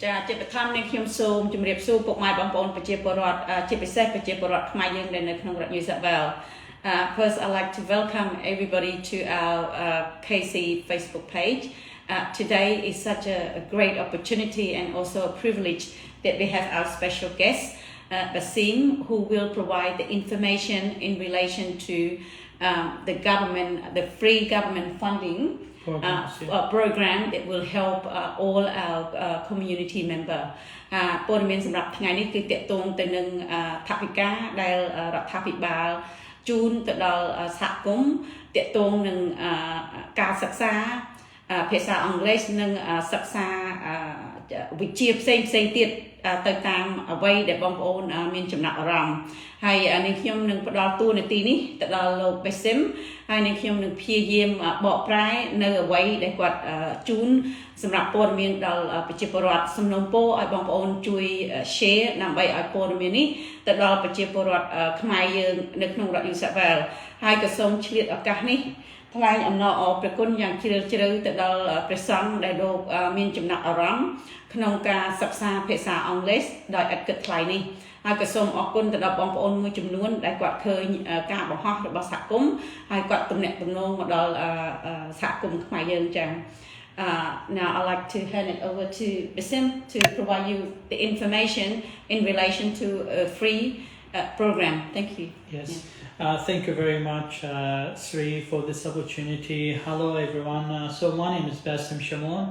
ចាជាបឋមនេះខ្ញុំសូមជម្រាបសួរពុកម៉ែបងប្អូនប្រជាពលរដ្ឋជាពិសេសប្រជាពលរដ្ឋខ្មែរយើងដែលនៅក្នុងរដ្ឋ New South Wales. First, I'd like to welcome everybody to our KC Facebook page. Today is such a great opportunity and also a privilege that we have our special guest, Basim, who will provide the information in relation to the government, the free government funding program that will help all our community member. ព័ត៌មានសម្រាប់ថ្ងៃនេះគឺតកតងទៅនឹងថវិកាដែលរដ្ឋាភិបាលជូនទៅដល់សហគមន៍តកតងនឹងការសិក្សាភាសាអង់គ្លេសនិងសិក្សាវិជ្ជាផ្សេងទៀតទៅតាមអ្វីដែលបងប្អូនមានចំណាប់អារម្មណ៍ហើយនេះខ្ញុំនឹងផ្ដល់តួនាទីនេះទៅដល់លោក Basim ហើយនឹងខ្ញុំនឹងព្យាយាមបកប្រែនៅអ្វីដែលគាត់ជូនសម្រាប់ព័ត៌មានដល់ប្រជាពលរដ្ឋសំណូមពរឲ្យបងប្អូនជួយ share ដើម្បីឲ្យព័ត៌មាននេះទៅដល់ប្រជាពលរដ្ឋខ្មែរយើងនៅក្នុងរដ្ឋ New South Wales ហើយក៏សូមឆ្លៀតឱកាសនេះថ្លែងអំណរអរព្រះគុណយ៉ាងជ្រាលជ្រៅទៅដល់ព្រះសង្ឃដែលលោកមានចំណាប់អារម្មណ៍ក្នុងការសិក្សាភាសាអង់គ្លេសដោយឥតគិតថ្លៃនេះហើយក៏សូមអរគុណទៅដល់បងប្អូនមួយចំនួនដែលគាត់ឃើញការបង្ហោះរបស់សហគមន៍ហើយគាត់ទំនាក់ទំនងមកដល់សហគមន៍ខ្មែរយើងចឹងNow I'd like to hand it over to Basim to provide you the information in relation to a free program. Thank you. Yes. Thank you very much, Sri, for this opportunity. Hello, everyone. So my name is Basim Shamon.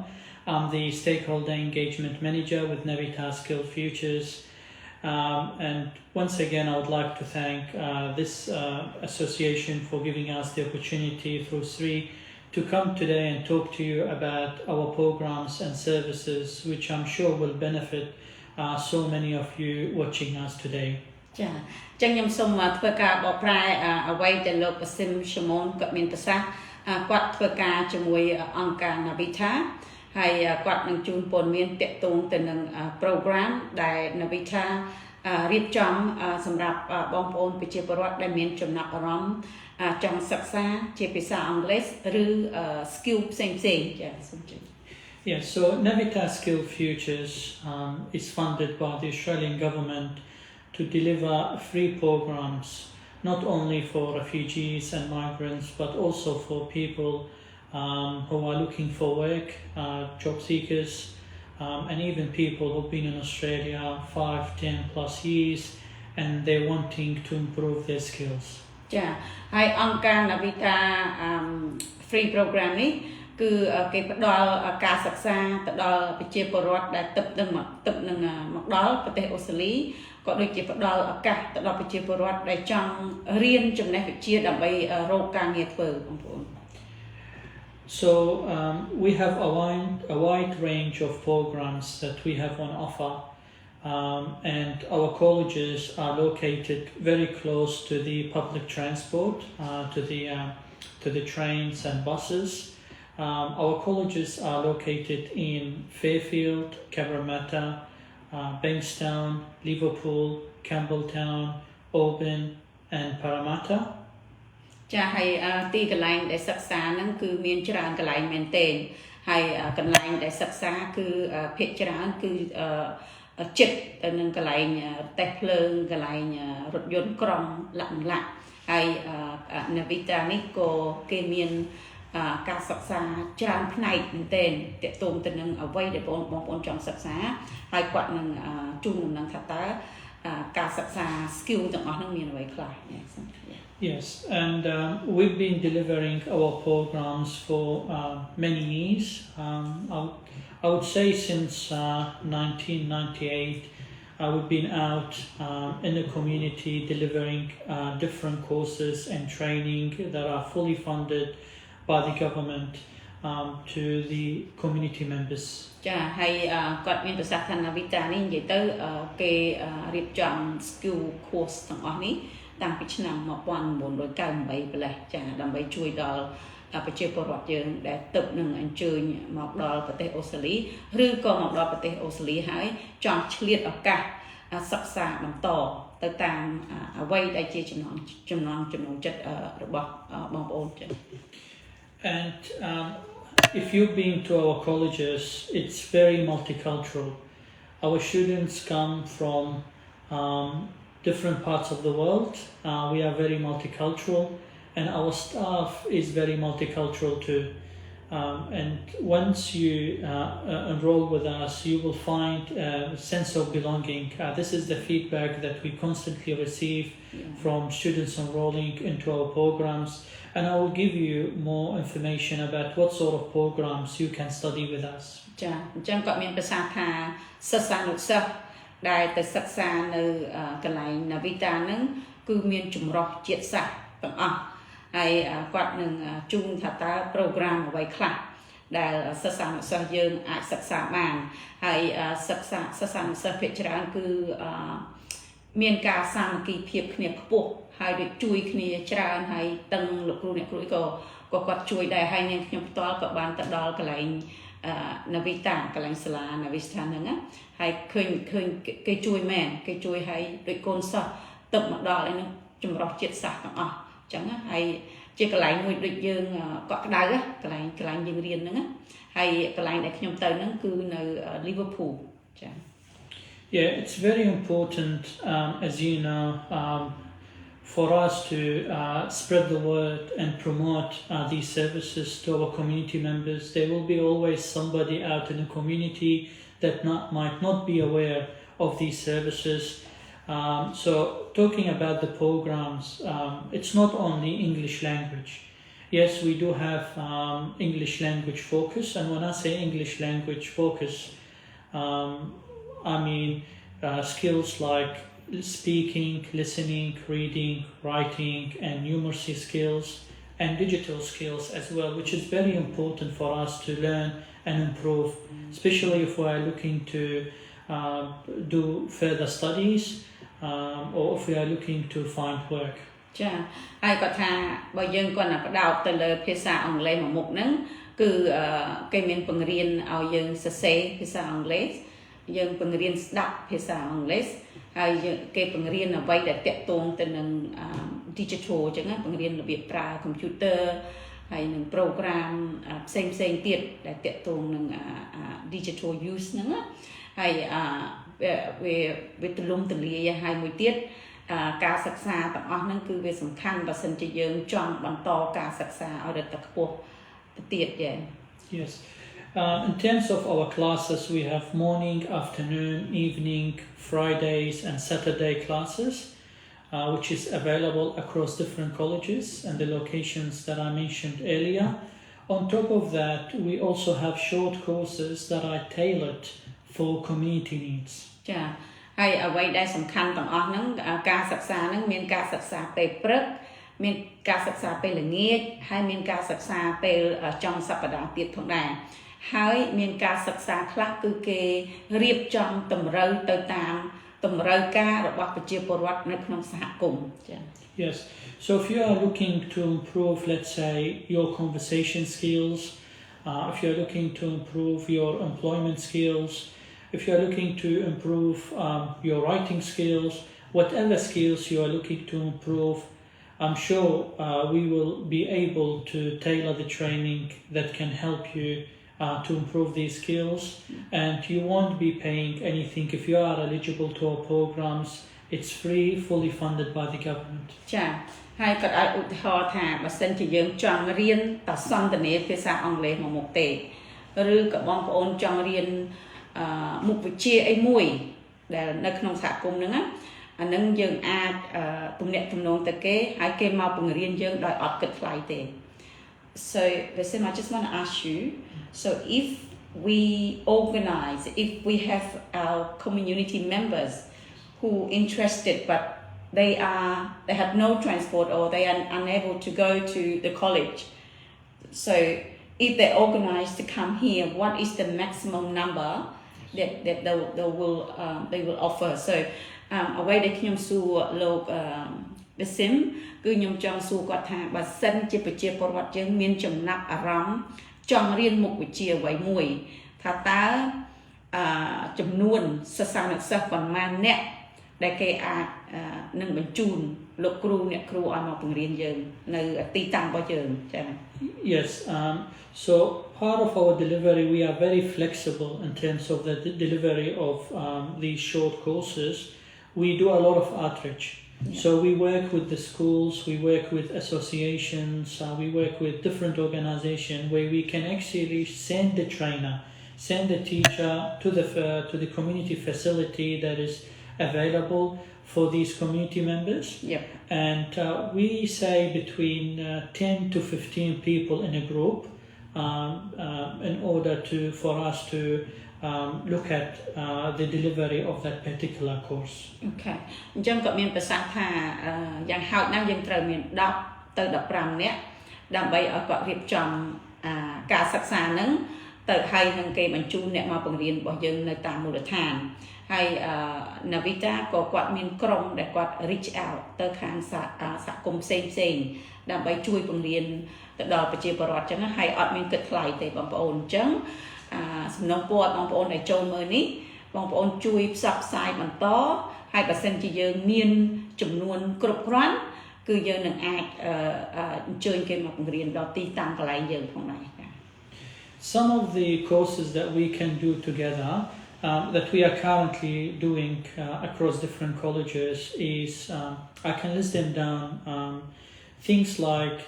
I'm the Stakeholder Engagement Manager with Navitas Skill Futures. And once again, I would like to thank this association for giving us the opportunity through Sri to come today and talk to you about our programs and services, which I'm sure will benefit so many of you watching us today. ចាអញ្ចឹងខ្ញុំសូមធ្វើការបកប្រែអ្វីដែលលោក Basim Shamon គាត់មានប្រសាសន៍គាត់ធ្វើការជាមួយអង្គការ Navita ហើយគាត់នឹងជូនព័ត៌មានទាក់ទងទៅនឹង program ដែល Navita រៀបចំសម្រាប់បងប្អូនប្រជាពលរដ្ឋដែលមានចំណាប់អារម្មណ៍ចង់សិក្សាជាភាសាអង់គ្លេសឬ skill ផ្សេងៗចាសូមជម្រាប Yes, so Navitas Skill Futures is funded by the Australian government to deliver free programs not only for refugees and migrants but also for people who are looking for work, job seekers, and even people who've been in Australia 5, 10 plus years and they're wanting to improve their skills. ចាហើយអង្គការ Navita free program នេះគឺគេផ្ដល់ការសិក្សាទៅដល់ប្រជាពលរដ្ឋដែលទឹកនឹងមកដល់ប្រទេសអូស្ត្រាលីក៏ដូចជាផ្ដល់ឱកាសទៅដល់ប្រជាពលរដ្ឋដែលចង់រៀនចំណេះវិជ្ជាដើម្បីរកការងារធ្វើបងប្អូន So we have a wide range of programs that we have on offer, and our colleges are located very close to the public transport, to the trains and buses. Our colleges are located in Fairfield, Cabramatta, Bankstown, Liverpool, Campbelltown, Auburn and Parramatta. ចាហើយទីកន្លែងដែលសិក្សាហ្នឹងគឺមានច្រើនកន្លែងមែនទែនហើយកន្លែងដែលសិក្សាគឺភាគច្រើនគឺចិត្តទៅនឹងកន្លែងតេស្តភ្លើងកន្លែងរថយន្តក្រុងលក្ខណៈហើយ Navita នេះក៏គេមានការសិក្សាច្រើនផ្នែកមែនទែនទាក់ទងទៅនឹងអ្វីដែលបងប្អូនចង់សិក្សាហើយគាត់នឹងជូនដំណឹងថាតើការសិក្សា skill ទាំងអស់ហ្នឹងមានអ្វីខ្លះ Yes, and we've been delivering our programs for many years. I would say since 1998, we've been out in the community delivering different courses and training that are fully funded by the government to the community members. ចាហើយគាត់មានប្រសាសន៍ថា Navita នេះនិយាយទៅគេរៀបចំ skill course ទាំងអស់នេះតាំងពីឆ្នាំ1998ម្លេះចាដើម្បីជួយដល់ប្រជាពលរដ្ឋយើងដែលទឹកនឹងអញ្ជើញមកដល់ប្រទេសអូស្ត្រាលីឬក៏មកដល់ប្រទេសអូស្ត្រាលីហើយចង់ឆ្លៀតឱកាសសិក្សាបន្តទៅតាមអ្វីដែលជាចំណងចិត្តរបស់បងប្អូនចា And if you've been to our colleges, it's very multicultural. our students come from different parts of the world. We are very multicultural, and our staff is very multicultural too. And once you enroll with us, you will find a sense of belonging. This is the feedback that we constantly receive from students enrolling into our programs. And I will give you more information about what sort of programs you can study with us. ចាអញ្ចឹងគាត់មានប្រសាសន៍ថាសិស្សានុសិស្សដែលទៅសិក្សានៅកន្លែង Navita ហ្នឹងគឺមានចម្រុះជាតិសាសន៍ទាំងអស់ហើយគាត់នឹងជូនថាតើ program អ្វីខ្លះដែលសិស្សានុសិស្សយើងអាចសិក្សាបានហើយសិស្សានុសិស្សភាគច្រើនគឺមានការសាមគ្គីភាពគ្នាខ្ពស់ហើយដូចជួយគ្នាច្រើនហើយទាំងលោកគ្រូអ្នកគ្រូក៏គាត់ជួយដែរហើយនាងខ្ញុំផ្ទាល់ក៏បានទៅដល់កន្លែងNavita កន្លែងសាលា Navita ហ្នឹងណាហើយឃើញគេជួយមែនគេជួយឲ្យដូចកូនសិស្សទៅមកដល់ឯនោះចម្រុះជាតិសាសន៍ទាំងអស់អញ្ចឹងណាហើយជាកន្លែងមួយដូចយើងកក់ក្ដៅកន្លែងយើងរៀនហ្នឹងណាហើយកន្លែងដែលខ្ញុំទៅហ្នឹងគឺនៅ Liverpool ចា៎ Yeah, it's very important, as you know, for us to spread the word and promote these services to our community members. There will be always somebody out in the community that might not be aware of these services. So talking about the programs, it's not only English language. Yes, we do have English language focus, and when I say English language focus, I mean skills like speaking, listening, reading, writing, and numeracy skills, and digital skills as well, which is very important for us to learn and improve, especially if we are looking to do further studies or if we are looking to find work. ចាហើយគាត់ថាបើយើងគាត់ណាបដោតទៅលើភាសាអង់គ្លេសមួយមុខហ្នឹងគឺគេមានបង្រៀនឲ្យយើងសរសេរភាសាអង់គ្លេសយើងបង្រៀនស្ដាប់ភាសាអង់គ្លេសហើយគេបង្រៀនអ្វីដែលតាក់ទងទៅនឹង digital អញ្ចឹងណាបង្រៀនរបៀបប្រើ computer ហើយនឹង program ផ្សេងទៀតដែលតាក់ទងនឹង digital use ហ្នឹងណាហើយវាទូលំទូលាយហើយមួយទៀតការសិក្សាទាំងអស់ហ្នឹងគឺវាសំខាន់បើសិនជាយើងចង់បន្តការសិក្សាឲ្យរឹតតែខ្ពស់ទៅទៀតចា៎ Yes. In terms of our classes, we have morning, afternoon, evening, Fridays and Saturday classes, which is available across different colleges and the locations that I mentioned earlier. On top of that, we also have short courses that are tailored for community needs. ចាហើយអ្វីដែលសំខាន់ទាំងអស់ហ្នឹងការសិក្សាហ្នឹងមានការសិក្សាពេលព្រឹកមានការសិក្សាពេលល្ងាចហើយមានការសិក្សាពេលចុងសប្តាហ៍ទៀតផងដែរហើយមានការសិក្សាខ្លះគឺគេរៀបចំតម្រូវទៅតាមតម្រូវការរបស់ប្រជាពលរដ្ឋនៅក្នុងសហគមន៍ចា៎ Yes. So if you are looking to improve, let's say, your conversation skills, if you're looking to improve your employment skills, if you're looking to improve your writing skills, whatever skills you are looking to improve, I'm sure we will be able to tailor the training that can help you to improve these skills, and you won't be paying anything. If you are eligible to our programs, it's free, fully funded by the government. ចាហើយក៏ឲ្យឧទាហរណ៍ថាបើសិនជាយើងចង់រៀនតសន្ទនាភាសាអង់គ្លេសមួយមុខទេឬក៏បងប្អូនចង់រៀនមុខវិជ្ជាអីមួយដែលនៅក្នុងសហគមន៍ហ្នឹងណាអានឹងយើងអាចទំនាក់ទំនងទៅគេហើយគេមកបង្រៀនយើងដោយអត់គិតថ្លៃទេ So Vasim, I just want to ask you, so if we organize, if we have our community members who interested but they have no transport or they are unable to go to the college, so if they organize to come here, what is the maximum number that they will offer? So អ្វីដែលខ្ញុំសួរលោកVasim គឺខ្ញុំចង់សួរគាត់ថាបើសិនជាប្រជាពលរដ្ឋយើងមានចំណាប់អារម្មណ៍ចង់រៀនមុខវិជ្ជាអ្វីមួយថាតើចំនួនសិស្សានុសិស្សប៉ុន្មានអ្នកដែលគេអាច នឹងបញ្ជូនលោកគ្រូអ្នកគ្រូឲ្យមកបង្រៀនយើងនៅទីតាំងរបស់យើងចា៎ Yes, so part of our delivery, we are very flexible in terms of the delivery of these short courses. We do a lot of outreach. Yeah. So we work with the schools, we work with associations, we work with different organizations where we can actually send the trainer, send the teacher to the community facility that is available for these community members. Yep. And we say between 10 to 15 people in a group in order for us to look at the delivery of that particular course. Okay. អញ្ចឹងក៏មានប្រសាសន៍ថាយ៉ាងហោចណាស់យើងត្រូវមាន10ទៅ15នាក់ដើម្បីឲ្យគាត់រៀបចំការសិក្សាហ្នឹងទៅឲ្យនឹងគេបញ្ជូនអ្នកមកបង្រៀនរបស់យើងនៅតាមមូលដ្ឋានហើយNavita ក៏គាត់មានក្រុមដែលគាត់ reach out ទៅខាងសហគមន៍ផ្សេងដើម្បីជួយបង្រៀនទៅដល់ប្រជាពលរដ្ឋអញ្ចឹងហើយអត់មានគិតថ្លៃទេបងប្អូនអញ្ចឹងសំណូមពរបងប្អូនដែលចូលមើលនេះបងប្អូនជួយផ្សព្វផ្សាយបន្តហើយបើសិនជាយើងមានចំនួនគ្រប់គ្រាន់គឺយើងនឹងអាចអញ្ជើញគេមកបង្រៀនដល់ទីតាំងកន្លែងយើងផងដែរ Some of the courses that we can do together that we are currently doing across different colleges is I can list them down. Things like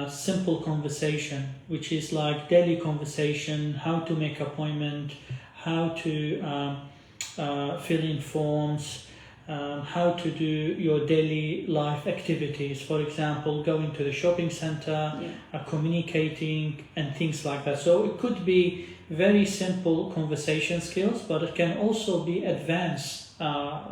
simple conversation, which is like daily conversation, how to make appointment, how to fill in forms, how to do your daily life activities. For example, going to the shopping center, communicating, and things like that. So it could be very simple conversation skills, but it can also be advanced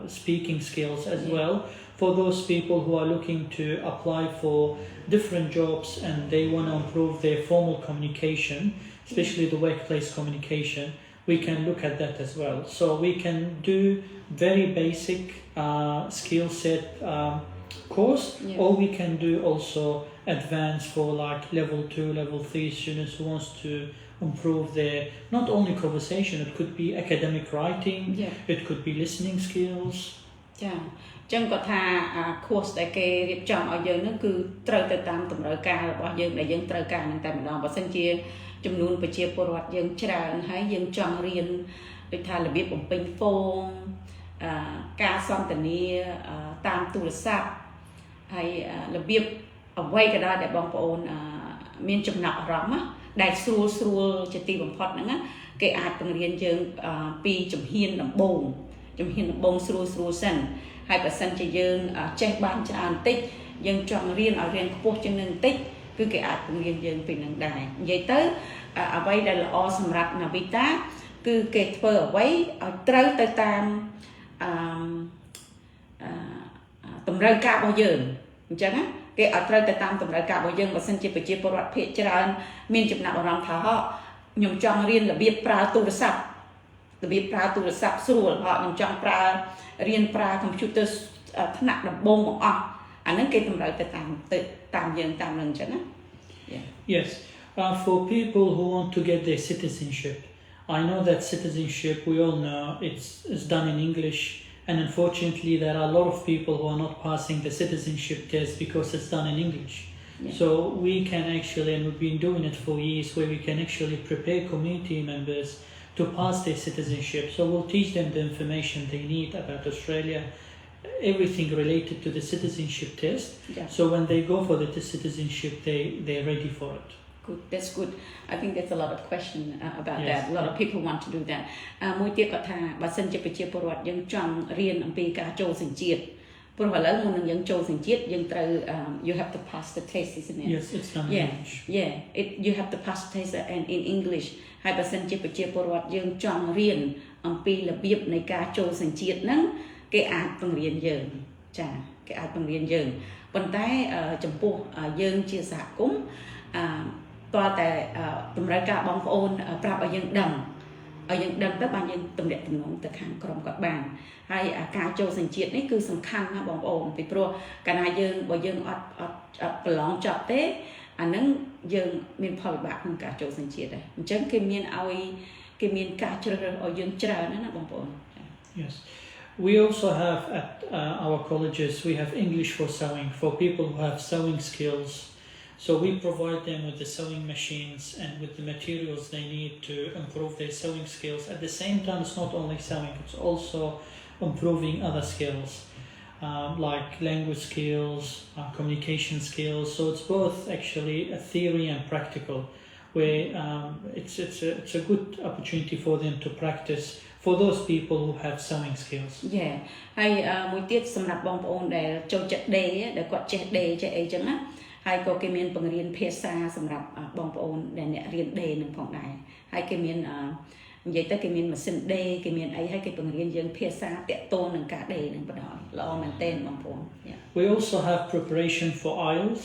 speaking skills as well for those people who are looking to apply for different jobs and they want to improve their formal communication, especially the workplace communication. We can look at that as well. So we can do very basic skill set course, or we can do also advanced for like level 2, level 3 students who wants to improve their not only conversation, it could be academic writing, it could be listening skills. ចាអញ្ចឹងគាត់ថា course ដែលគេរៀបចំឲ្យយើងហ្នឹងគឺត្រូវទៅតាមតម្រូវការរបស់យើងដែលយើងត្រូវការហ្នឹងតែម្ដងបើសិនជាចំនួនប្រជាពលរដ្ឋយើងច្រើនហើយយើងចង់រៀនដូចថារបៀបបំពេញ form ការសន្ទនាតាមទូរស័ព្ទហើយរបៀបអ្វីក៏ដោយដែលបងប្អូនមានចំណាប់អារម្មណ៍ដែលស្រួលជាទីបំផុតហ្នឹងគេអាចបង្រៀនយើងពីជំហានដំបូងស្រួលសិនហើយបើសិនជាយើងចេះបានច្រើនបន្តិចយើងចង់រៀនឲ្យរៀនខ្ពស់ជាងនឹងបន្តិចគឺគេអាចបង្រៀនយើងពីនឹងដែរនិយាយទៅអ្វីដែលល្អសម្រាប់ Navita គឺគេធ្វើអ្វីឲ្យត្រូវទៅតាមតម្រូវការរបស់យើងអញ្ចឹងណាគេឲ្យត្រូវទៅតាមតម្រូវការរបស់យើងបើសិនជាប្រជាពលរដ្ឋភាគច្រើនមានចំណាប់អារម្មណ៍ថាខ្ញុំចង់រៀនរបៀបប្រើទូរស័ព្ទស្រួលខ្ញុំចង់រៀនប្រើ computer ថ្នាក់ដំបូងបង្អស់អាហ្នឹងគេតម្រូវទៅតាមយើងតាមនឹងអញ្ចឹងណា Yes, for people who want to get their citizenship, I know that citizenship, we all know, it's done in English, and unfortunately there are a lot of people who are not passing the citizenship test because it's done in English. So we can actually, and we've been doing it for years, where we can actually prepare community members to pass their citizenship. So we'll teach them the information they need about Australia, everything related to the citizenship test. So when they go for the citizenship, they're ready for it. Good, that's good. I think there's a lot of question about that. A lot of people want to do that. មួយទៀតគាត់ថាបើសិនជាប្រជាពលរដ្ឋយើងចង់រៀនអំពីការចូលសញ្ជាតិព្រោះឥឡូវមុននឹងយើងចូលសញ្ជាតិយើងត្រូវ you have to pass the test, isn't it? Yes, it's done in English. You have to pass the test and in English. ហើយបើសិនជាប្រជាពលរដ្ឋយើងចង់រៀនអំពីរបៀបនៃការចូលសញ្ជាតិហ្នឹងគេអាចបង្រៀនយើងគេអាចបង្រៀនយើងប៉ុន្តែចំពោះយើងជាសហគមន៍តើតែតម្រូវការបងប្អូនប្រាប់ឲ្យយើងដឹងទៅបានយើងទំនាក់ទំនងទៅខាងក្រុមគាត់បានហើយការចូលសញ្ជាតិនេះគឺសំខាន់ណាស់បងប្អូនពីព្រោះកាលណាបើយើងអត់ប្រឡងចប់ទេអាហ្នឹងយើងមានផលវិបាកក្នុងការចូលសញ្ជាតិដែរអញ្ចឹងគេមានការជ្រើសរើសឲ្យយើងច្រើនណាបងប្អូន Yes. We also have at our colleges, we have English for sewing for people who have sewing skills. So we provide them with the sewing machines and with the materials they need to improve their sewing skills. At the same time, it's not only sewing, it's also improving other skills like language skills, communication skills. So it's both actually a theory and practical, where it's a good opportunity for them to practice for those people who have sewing skills. Yeah ហើយមួយទៀតសម្រាប់បងប្អូនដែលចូលចិត្តដេរដែលគាត់ចេះដេរចេះអីចឹងណាហើយក៏គេមានបង្រៀនភាសាសម្រាប់បងប្អូនដែលអ្នករៀនដេរនឹងផងដែរហើយគេមាននិយាយទៅគេមានម៉ាស៊ីនដេរគេមានអីហើយគេបង្រៀនយើងភាសាតាក់ទងនឹងការដេរនឹងបណ្ដោយល្អមែនទែនបងប្អូន We also have preparation for IELTS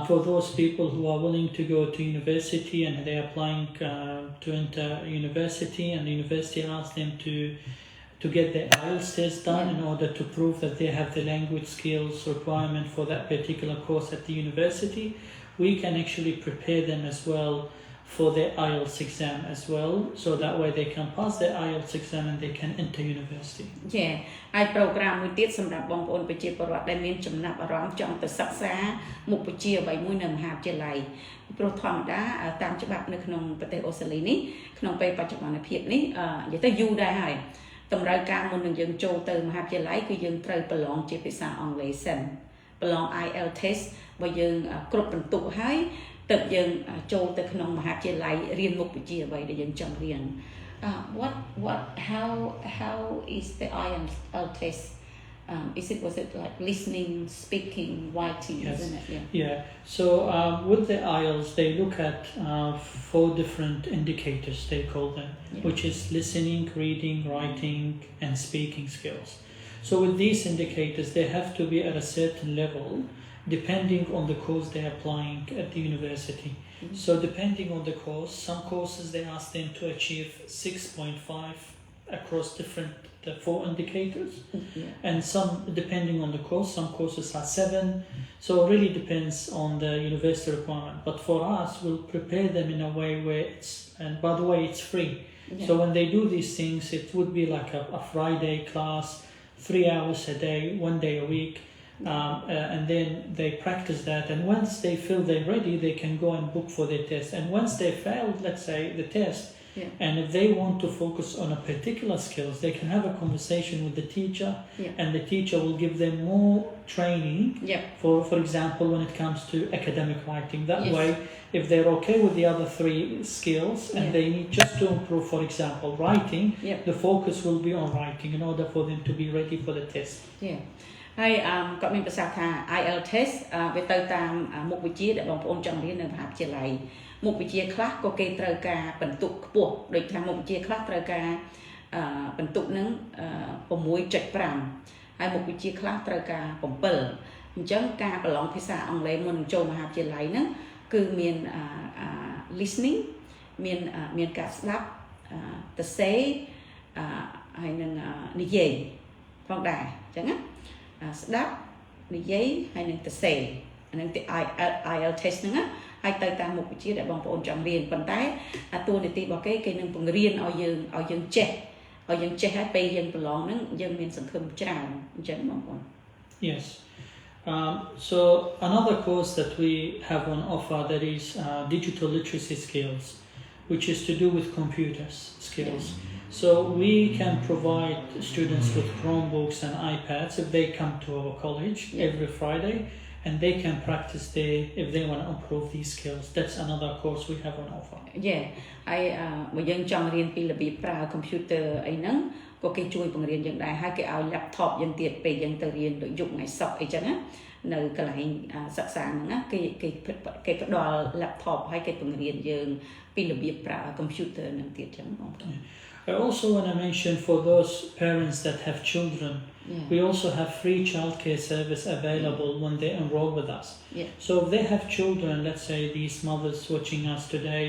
for those people who are willing to go to university and they're applying to enter university, and the university asks them to get their IELTS test done in order to prove that they have the language skills requirement for that particular course at the university. We can actually prepare them as well for their IELTS exam as well, so that way they can pass their IELTS exam and they can enter university. Yeah ហើយ program មួយទៀតសម្រាប់បងប្អូនប្រជាពលរដ្ឋដែលមានចំណាប់អារម្មណ៍ចង់ទៅសិក្សាមុខវិជ្ជាអ្វីមួយនៅមហាវិទ្យាល័យព្រោះធម្មតាតាមច្បាប់នៅក្នុងប្រទេសអូស្ត្រាលីនេះក្នុងពេលបច្ចុប្បន្នភាពនេះនិយាយទៅយូរដែរហើយតម្រូវការមុននឹងយើងចូលទៅមហាវិទ្យាល័យគឺយើងត្រូវប្រឡងជាភាសាអង់គ្លេសសិនប្រឡង IELTS test បើយើងគ្រប់បន្ទុកហើយទើបយើងចូលទៅក្នុងមហាវិទ្យាល័យរៀនមុខវិជ្ជាអ្វីដែលយើងចង់រៀន how is the IELTS test was it like listening, speaking, writing, yes. isn't it? Yeah. So with the IELTS, they look at 4 different indicators, they call them, which is listening, reading, writing, and speaking skills. So with these indicators, they have to be at a certain level, depending on the course they're applying at the university. So depending on the course, some courses they ask them to achieve 6.5 across the 4 indicators, and some, depending on the course, some courses are 7. So it really depends on the university requirement. But for us, we'll prepare them in a way where and by the way, it's free. So when they do these things, it would be like a Friday class, 3 hours a day, 1 day a week. And then they practice that, and once they feel they're ready, they can go and book for their test. And once they failed, let's say, the test, and if they want to focus on a particular skills, they can have a conversation with the teacher, and the teacher will give them more training. For example, when it comes to academic writing, that way, if they're okay with the other 3 skills and they need just to improve, for example, writing, the focus will be on writing in order for them to be ready for the test. ហើយគាត់មានប្រសាសន៍ថា IELTS test វាទៅតាមមុខវិជ្ជាដែលបងប្អូនចង់រៀននៅមហាវិទ្យាល័យមុខវិជ្ជាខ្លះក៏គេត្រូវការបន្ទុកខ្ពស់ដូចថាមុខវិជ្ជាខ្លះត្រូវការបន្ទុកនឹង 6.5 ហើយមុខវិជ្ជាខ្លះត្រូវការ7អញ្ចឹងការប្រឡងភាសាអង់គ្លេសមុននឹងចូលមហាវិទ្យាល័យហ្នឹងគឺមាន listening មានការស្ដាប់ទៅសេហើយនឹងនិយាយផងដែរអញ្ចឹងណាស្ដាប់និយាយហើយនឹងទៅសេអានឹង IELTS test ហ្នឹងណាហើយទៅតាមមុខវិជ្ជាដែលបងប្អូនចង់រៀនប៉ុន្តែតួនាទីរបស់គេនឹងបង្រៀនឲ្យយើងចេះហើយពេលយើងប្រឡងហ្នឹងយើងមានសង្ឃឹមច្រើនអញ្ចឹងបងប្អូន Yes. So another course that we have on offer, that is digital literacy skills, which is to do with computers skills. So we can provide students with Chromebooks and iPads if they come to our college every Friday, and they can practice there if they want to improve these skills. That's another course we have on offer. ហើយបើយើងចង់រៀនពីរបៀបប្រើ computer អីហ្នឹងក៏គេជួយបង្រៀនយើងដែរហើយគេឲ្យ laptop យើងទៀតពេលយើងទៅរៀនដូចយុគថ្ងៃសុក្រអីចឹងណានៅកន្លែងសិក្សាហ្នឹងណាគេផ្ដល់ laptop ហើយគេបង្រៀនយើងពីរបៀបប្រើ computer ហ្នឹងទៀតចឹងបងប្អូន I also want to mention for those parents that have children, we also have free childcare service available when they enroll with us. So if they have children, let's say these mothers watching us today,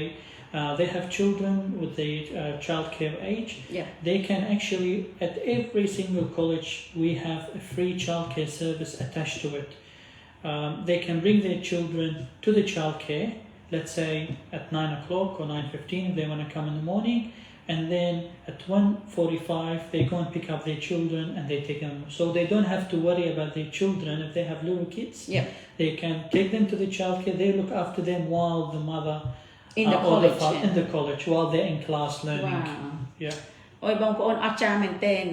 they have children with the childcare age, they can actually, at every single college, we have a free childcare service attached to it. They can bring their children to the childcare, let's say at 9 o'clock or 9:15 if they want to come in the morning, and then at 1:45 they go and pick up their children and they take them. So they don't have to worry about their children if they have little kids. Yep. They can take them to the childcare. They look after them while the mother in the or college in the college while they're in class learning. Wow. Yeah. អរបងប្អូនអស្ចារ្យមែនទែន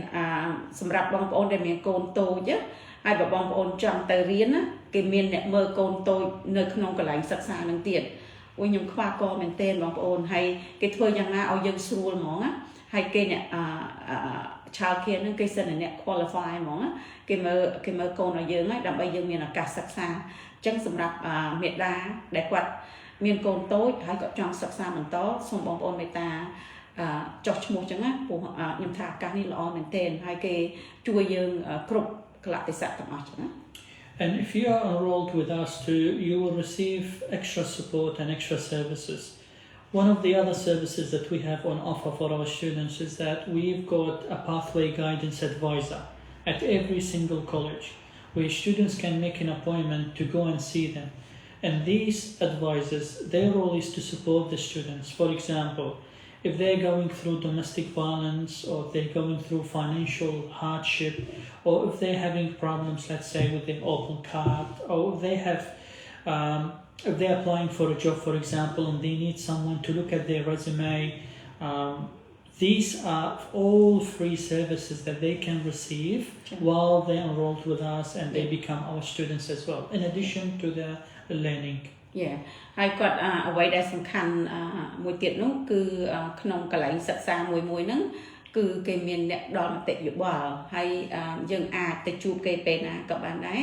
សម្រាប់បងប្អូនដែលមានកូនតូចហើយបើបងប្អូនចង់ទៅរៀនណាគេមានអ្នកមើលកូនតូចនៅក្នុងកន្លែងសិក្សានឹងទៀតអូខ្ញុំខ្វះកមែនទែនបងប្អូនហើយគេធ្វើយ៉ាងណាឲ្យយើងស្រួលហ្មងណាហើយគេអ្នកchild care នឹងគេសិនអ្នក qualify ហ្មងណាគេមើលកូនឲ្យយើងហើយដើម្បីយើងមានឱកាសសិក្សាអញ្ចឹងសម្រាប់មេដាដែលគាត់មានកូនតូចហើយគាត់ចង់សិក្សាបន្តសូមបងប្អូនមេត្តាចុះឈ្មោះអញ្ចឹងណាព្រោះខ្ញុំថាឱកាសនេះល្អមែនទែនហើយគេជួយយើងគ្រប់កលៈទេសៈទាំងអស់អញ្ចឹងណា And if you are enrolled with us too, you will receive extra support and extra services. One of the other services that we have on offer for our students is that we've got a pathway guidance advisor at every single college where students can make an appointment to go and see them. And these advisors, their role is to support the students. For example, if they're going through domestic violence or if they're going through financial hardship or if they're having problems, let's say, with their Opel card or if they have if they're applying for a job, for example, and they need someone to look at their resume, these are all free services that they can receive while they're enrolled with us and they become our students as well, in addition to the learning. Yeah ហើយគាត់អ្វីដែលសំខាន់មួយទៀតនោះគឺក្នុងកន្លែងសិក្សាមួយហ្នឹងគឺគេមានអ្នកដល់មតិយោបល់ហើយយើងអាចទៅជួបគេពេលណាក៏បានដែរ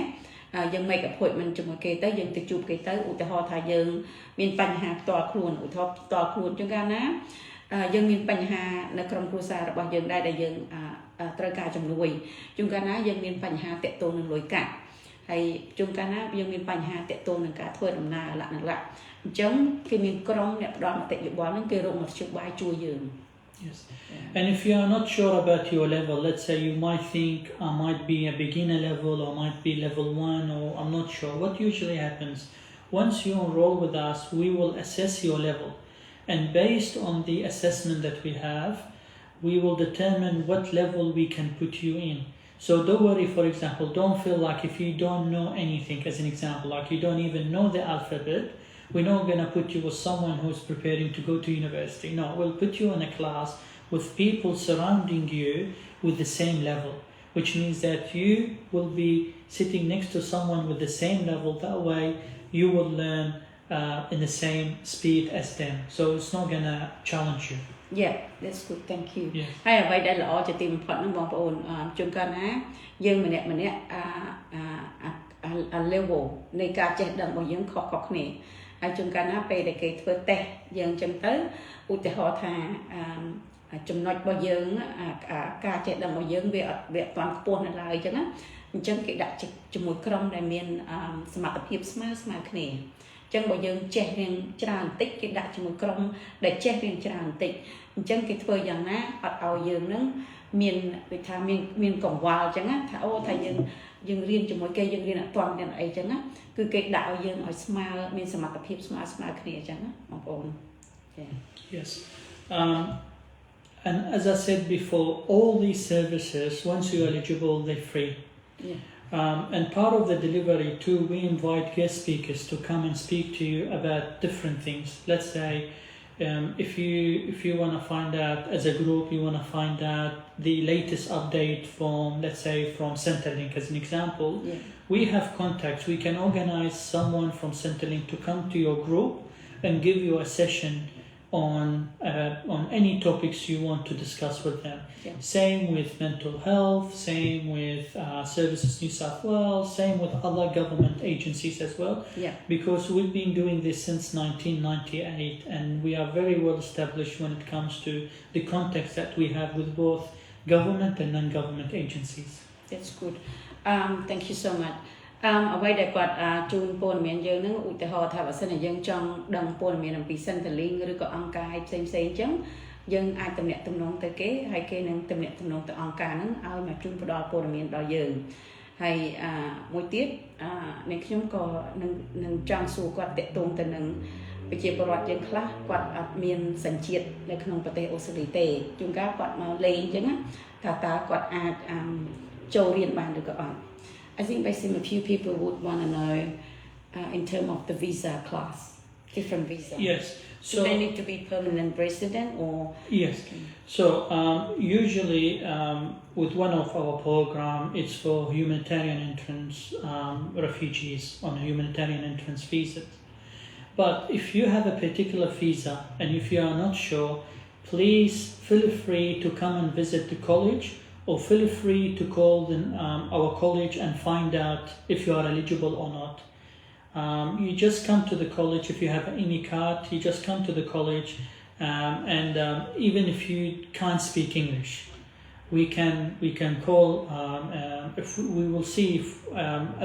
យើង make appointment ជាមួយគេទៅយើងទៅជួបគេទៅឧទាហរណ៍ថាយើងមានបញ្ហាផ្ទាល់ខ្លួនឧទាហរណ៍ផ្ទាល់ខ្លួនចឹងកាលណាយើងមានបញ្ហានៅក្រុមគ្រួសាររបស់យើងដែរដែលយើងត្រូវការជំនួយជួនកាលណាយើងមានបញ្ហាតាក់ទងនឹងលុយកាក់ហើយជួនកាលណាយើងមានបញ្ហាតាក់ទងនឹងការធ្វើដំណើរលក្ខណៈអញ្ចឹងគេមានក្រុមអ្នកផ្ដល់មតិយោបល់ហ្នឹងគេរកមធ្យោបាយជួយយើង Yes. And if you are not sure about your level, let's say you might think I might be a beginner level or might be level 1 or I'm not sure. What usually happens, once you enroll with us, we will assess your level. And based on the assessment that we have, we will determine what level we can put you in. So don't worry, for example, don't feel like if you don't know anything, as an example, like you don't even know the alphabet, we're not going to put you with someone who's preparing to go to university. No, we'll put you in a class with people surrounding you with the same level, which means that you will be sitting next to someone with the same level. That way you will learn in the same speed as them. So it's not going to challenge you. Yeah, that's good. Thank you. ហើយ អ្វីដែលល្អជាទីបំផុតហ្នឹងបងប្អូនជួនកាលណាយើងម្នាក់level នៃការចេះដឹងរបស់យើងខុសៗគ្នាហើយជួនកាលណាពេលដែលគេធ្វើតេស្តយើងអញ្ចឹងទៅឧទាហរណ៍ថាចំណុចរបស់យើងការចេះដឹងរបស់យើងវាអត់ទាន់ខ្ពស់នៅឡើយអញ្ចឹងណាអញ្ចឹងគេដាក់ជាមួយក្រុមដែលមានសមត្ថភាពស្មើគ្នាអញ្ចឹងបើយើងចេះរៀងច្រើនបន្តិចគេដាក់ជាមួយក្រុមដែលចេះរៀងច្រើនបន្តិចអញ្ចឹងគេធ្វើយ៉ាងណាអត់ឲ្យយើងនឹងមានដូចថាមានកង្វល់អញ្ចឹងណាថាអូថាយើងរៀនជាមួយគេយើងរៀនអត់ទាន់រៀនអីអញ្ចឹងណាគឺគេដាក់ឲ្យយើងឲ្យស្មើមានសមត្ថភាពស្មើគ្នាអញ្ចឹងណាបងប្អូន Yes. And as I said before, all these services, once you're eligible, they're free. Yeah. And part of the delivery too, we invite guest speakers to come and speak to you about different things. Let's say, if you want to find out as a group, you want to find out the latest update from, let's say, from Centrelink as an example. Yeah. We have contacts. We can organize someone from Centrelink to come to your group and give you a session on any topics you want to discuss with them. Yeah. Same with mental health, same with Services New South Wales, same with other government agencies as well. Yeah. Because we've been doing this since 1998 and we are very well established when it comes to the contacts that we have with both government and non-government agencies. That's good. Thank you so much. អ្វីដែលគាត់ជួនព័ត៌មានយើងហ្នឹងឧទាហរណ៍ថាបើសិនជាយើងចង់ដឹងព័ត៌មានអំពី Centrelink ឬក៏អង្គការផ្សេងៗអញ្ចឹងយើងអាចទំនាក់ទំនងទៅគេហើយគេនឹងទំនាក់ទំនងទៅអង្គការហ្នឹងឲ្យមកជួយផ្ដល់ព័ត៌មានដល់យើងហើយមួយទៀតអ្នកខ្ញុំក៏នឹងចង់សួរគាត់តាក់ទងទៅនឹង ប្រជាពលរដ្ឋយើងខ្លះគាត់អត់មានសញ្ជាតិនៅក្នុងប្រទេសអូស្ត្រាលីទេជួនកាលគាត់មកលេងអញ្ចឹងណាថាតើគាត់អាចចូលរៀនបានឬក៏អត់ I think basically a few people would want to know in terms of the visa class different visa Yes. So they need to be permanent resident or Yes. So usually with one of our program, it's for humanitarian entrance refugees on a humanitarian entrance visa. But if you have a particular visa and if you are not sure, please feel free to come and visit the college or feel free to call our college and find out if you are eligible or not. You just come to the college if you have any card. You just come to the college, and even if you can't speak English, we can call. If we will see if,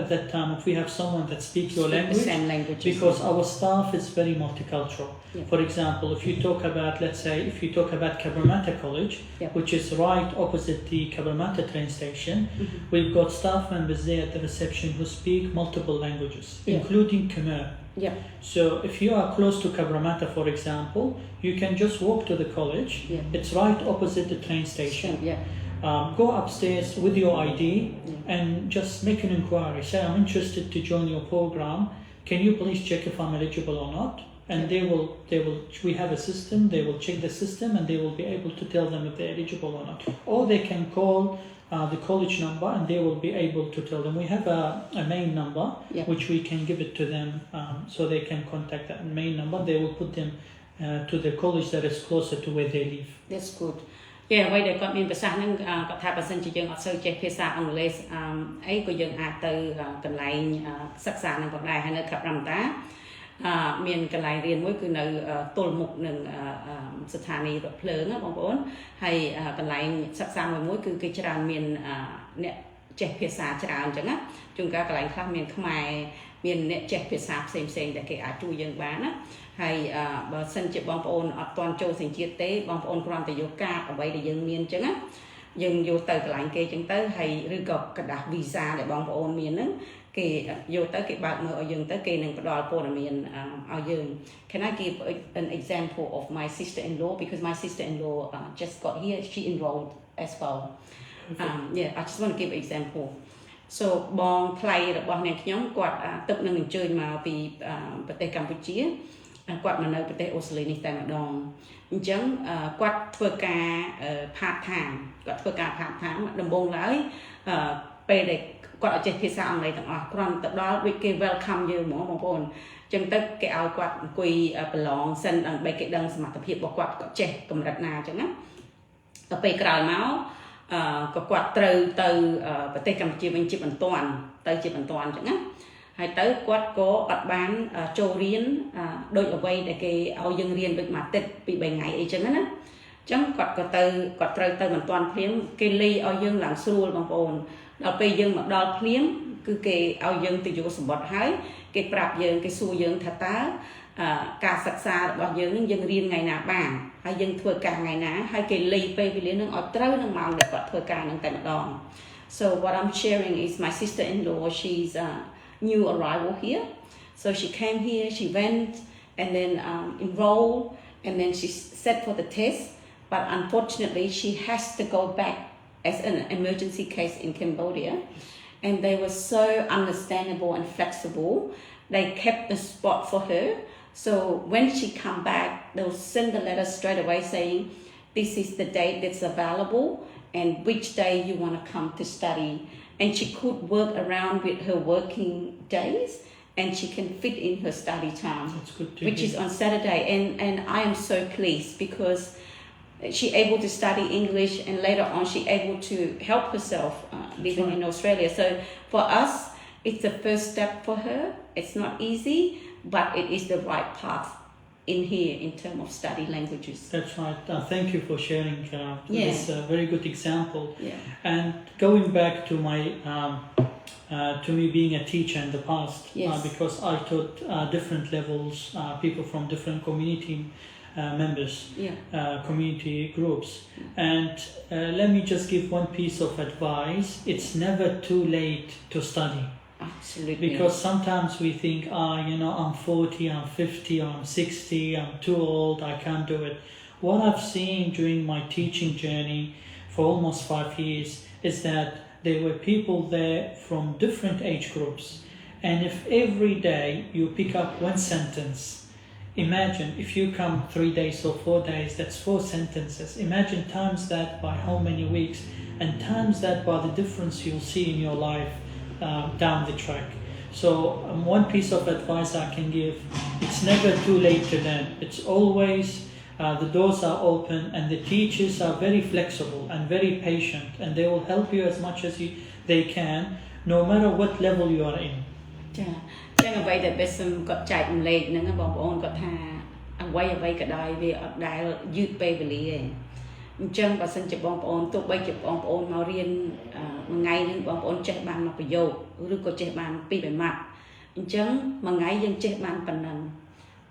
at that time if we have someone that speaks your language, the same language because our staff is very multicultural. Yeah. For example, if you talk about, let's say, if you talk about Cabramatta College, Yeah. which is right opposite the Cabramatta train station, we've got staff members there at the reception who speak multiple languages, Yeah. including Khmer. yeah So if you are close to Cabramatta, for example, you can just walk to the college. Yeah. It's right opposite the train station. yeah Go upstairs with your ID and just make an inquiry. Say, I'm interested to join your program. Can you please check if I'm eligible or not? And they will. We have a system. They will check the system and they will be able to tell them if they're eligible or not. Or they can call the college number and they will be able to tell them. We have a main number Yeah. which we can give it to them so they can contact that main number. They will put them to the college that is closer to where they live. that's good អ្វីដែលគាត់មានប្រសាសន៍ហ្នឹងគាត់ថាបើសិនជាយើងអត់សូវចេះភាសាអង់គ្លេសអីក៏យើងអាចទៅកន្លែងសិក្សាហ្នឹងផងដែរហើយនៅខេត្តរ៉ាំតាមានកន្លែងរៀនមួយគឺនៅទល់មុខនឹងស្ថានីយ៍រថភ្លើងណាបងប្អូនហើយកន្លែងសិក្សាមួយគឺគេច្រើនមានអ្នកចេះភាសាច្រើនអញ្ចឹងណាជួនកាលកន្លែងខ្លះមានខ្មែរមានអ្នកចេះភាសាផ្សេងៗដែលគេអាចជួយយើងបានណាហើយបើសិនជាបងប្អូនអត់ទាន់ចូលសញ្ជាតិទេបងប្អូនគ្រាន់តែយកកាតអ្វីដែលយើងមានអញ្ចឹងណាយើងយកទៅកន្លែងគេអញ្ចឹងទៅហើយឬក៏กระดาษ visa ដែលបងប្អូនមានហ្នឹងគេយកទៅគេបើកមើលឲ្យយើងទៅគេនឹងផ្ដល់ព័ត៌មានឲ្យយើង Can I give an example of my sister-in-law because my sister-in-law just got here she enrolled as well yeah I just want to give an example so បងថ្លៃរបស់អ្នកខ្ញុំគាត់ទឹកនឹងអញ្ជើញមកពីប្រទេសកម្ពុជាគាត់មកនៅប្រទេសអូស្ត្រាលីនេះតែម្ដងអញ្ចឹងគាត់ធ្វើការ part time គាត់ធ្វើការ part time ដំបូងឡើយពេលដែលគាត់អត់ចេះភាសាអង់គ្លេសទាំងអស់គ្រាន់តែដល់ដូចគេ welcome យើងហ្មងបងប្អូនអញ្ចឹងទៅគេឲ្យគាត់អង្គុយប្រឡងសិនដើម្បីគេដឹងសមត្ថភាពរបស់គាត់ចេះកម្រិតណាអញ្ចឹងណាដល់ពេលក្រោយមកក៏គាត់ត្រូវទៅប្រទេសកម្ពុជាវិញជាបន្ទាន់ទៅជាបន្ទាន់អញ្ចឹងណាហើយទៅគាត់ក៏អត់បានចូលរៀនដូចអ្វីដែលគេឲ្យយើងរៀនដូចមួយអាទិត្យពី3ថ្ងៃអីចឹងណាអញ្ចឹងគាត់ត្រូវទៅមិនទាន់ភ្លាមគេលីឲ្យយើងឡើងស្រួលបងប្អូនដល់ពេលយើងមកដល់ភ្លាមគឺគេឲ្យយើងទៅយកសម្បត្តិហើយគេប្រាប់យើងគេសួរយើងថាតើការសិក្សារបស់យើងនឹងយើងរៀនថ្ងៃណាបានហើយយើងធ្វើការថ្ងៃណាហើយគេលីពេលវេលានឹងឲ្យត្រូវនឹងម៉ោងដែលគាត់ធ្វើការនឹងតែម្ដង So what I'm sharing is my sister-in-law she's new arrival here so she came here she went and then enrolled and then she sat for the test but unfortunately she has to go back as an emergency case in Cambodia and they were so understandable and flexible they kept the spot for her so when she come back they'll send the letter straight away saying this is the date that's available and which day you want to come to study and she could work around with her working days and she can fit in her study time That's good to which hear. is on Saturday and I am so pleased because she able to study English and later on she able to help herself living in Australia so for us it's the first step for her it's not easy but it is the right path in here in terms of study languages That's right. Thank you for sharing this very good example. yeah And going back to my to me being a teacher in the past, Yes. because I taught different levels, people from different community members, community groups. And let me just give one piece of advice. It's never too late to study. Absolutely. Because sometimes we think, I'm 40, I'm 50, I'm 60, I'm too old, I can't do it. What I've seen during my teaching journey for almost 5 years is that there were people there from different age groups. And if every day you pick up one sentence, imagine if you come 3 days or 4 days, that's 4 sentences. Imagine times that by how many weeks, and times that by the difference you'll see in your life down the track. So one piece of advice I can give, it's never too late to learn. It's always, the doors are open and the teachers are very flexible and very patient, and they will help you as much as they can, no matter what level you are in. ចាចឹងអ្វីដែលបើសិនគាត់ចែករំលែកហ្នឹងបងប្អូនគាត់ថាអ្វីក៏ដោយវាអត់ដែលយឺតពេលវេលាទេអញ្ចឹងបើសិនជាបងប្អូនទោះបីជាបងប្អូនមករៀនមួយថ្ងៃហ្នឹងបងប្អូនចេះបានមួយប្រយោគឬក៏ចេះបានពីរបីម៉ាត់អញ្ចឹងមួយថ្ងៃយើងចេះបានប៉ុណ្ណឹង